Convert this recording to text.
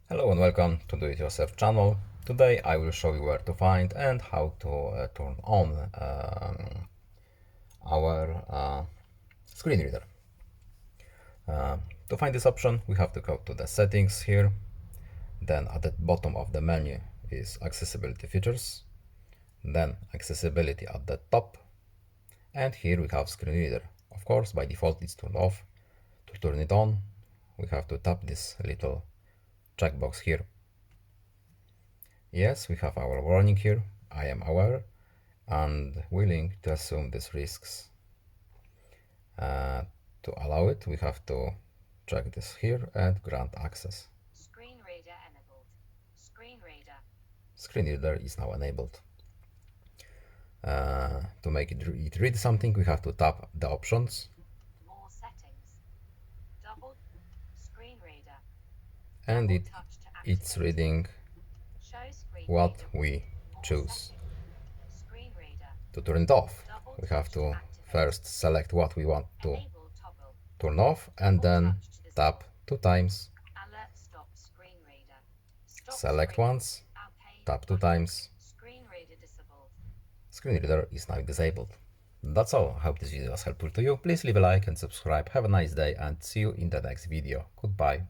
Hello and welcome to Do-It-Yourself channel. Today I will show you where to find and how to turn on our screen reader. To find this option, we have to go to the settings here. Then at the bottom of the menu is accessibility features. Then accessibility at the top. And here we have screen reader. Of course, by default it's turned off. To turn it on, we have to tap this little checkbox here. Yes, we have our warning here. I am aware and willing to assume these risks. To allow it, we have to check this here and grant access. Screen reader enabled. Screen reader. Screen reader is now enabled. To make it read something, we have to tap the options. More settings. Double screen reader. And Double touch to it's activate. reading Show screen what reader. we More choose. settings. Screen reader. To turn it off, Double we have touch to activate. first select what we want to Enable toggle. turn off and Double then touch to tap 2 times. Alert stop screen reader. Stop Select screen. once, Okay. tap 2 times. Screen reader disabled. Screen reader is now disabled. That's all. I hope this video was helpful to you. Please leave a like and subscribe. Have a nice day and see you in the next video. Goodbye.